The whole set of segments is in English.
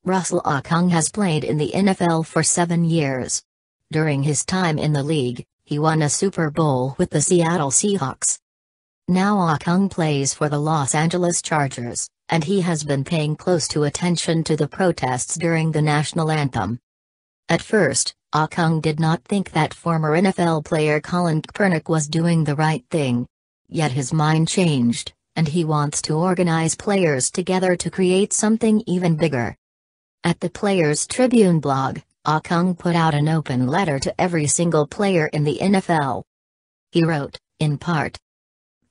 Russell Okung has played in the NFL for 7 years. During his time in the league, he won a Super Bowl with the Seattle Seahawks. Now Okung plays for the Los Angeles Chargers, and he has been paying close attention to the protests during the national anthem. At first, Okung did not think that former NFL player Colin Kaepernick was doing the right thing. Yet his mind changed, and he wants to organize players together to create something even bigger. At the Players Tribune blog, Okung put out an open letter to every single player in the NFL. He wrote, in part,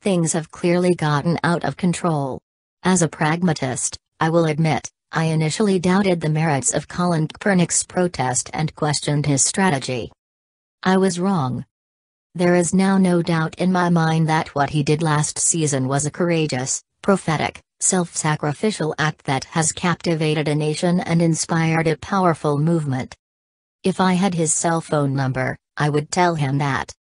"Things have clearly gotten out of control. As a pragmatist, I will admit, I initially doubted the merits of Colin Kaepernick's protest and questioned his strategy. I was wrong. There is now no doubt in my mind that what he did last season was a courageous, prophetic, self-sacrificial act that has captivated a nation and inspired a powerful movement. If I had his cell phone number, I would tell him that."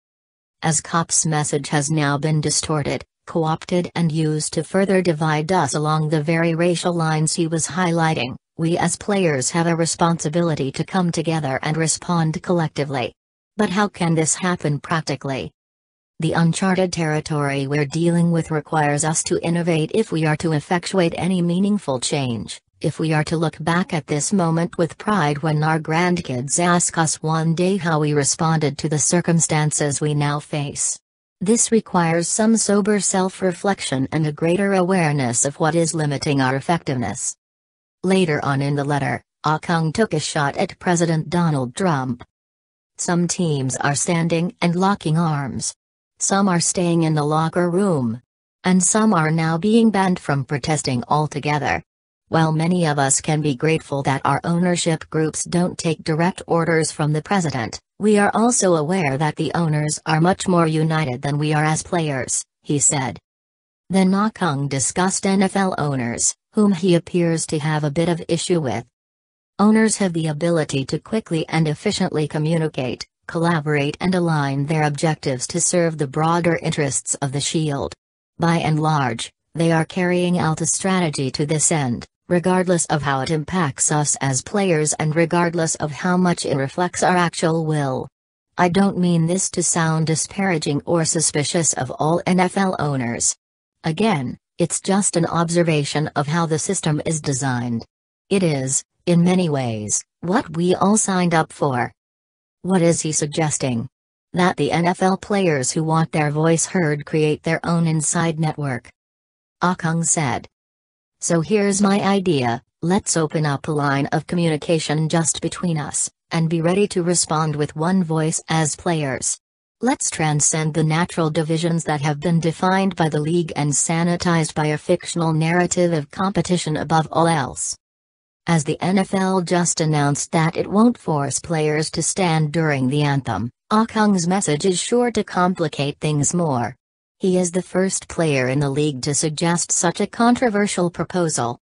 As Kop's message has now been distorted, co-opted and used to further divide us along the very racial lines he was highlighting, we as players have a responsibility to come together and respond collectively. But how can this happen practically? The uncharted territory we're dealing with requires us to innovate if we are to effectuate any meaningful change, if we are to look back at this moment with pride when our grandkids ask us one day how we responded to the circumstances we now face. This requires some sober self-reflection and a greater awareness of what is limiting our effectiveness. Later on in the letter, Okung took a shot at President Donald Trump. Some teams are standing and locking arms. Some are staying in the locker room. And some are now being banned from protesting altogether. While many of us can be grateful that our ownership groups don't take direct orders from the president, we are also aware that the owners are much more united than we are as players, he said. Then Okung discussed NFL owners, whom he appears to have a bit of issue with. Owners have the ability to quickly and efficiently communicate, collaborate and align their objectives to serve the broader interests of the Shield. By and large, they are carrying out a strategy to this end, regardless of how it impacts us as players and regardless of how much it reflects our actual will. I don't mean this to sound disparaging or suspicious of all NFL owners. Again, it's just an observation of how the system is designed. It is, in many ways, what we all signed up for. What is he suggesting? That the NFL players who want their voice heard create their own inside network. Okung said. So here's my idea, let's open up a line of communication just between us, and be ready to respond with one voice as players. Let's transcend the natural divisions that have been defined by the league and sanitized by a fictional narrative of competition above all else. As the NFL just announced that it won't force players to stand during the anthem, Okung's message is sure to complicate things more. He is the first player in the league to suggest such a controversial proposal.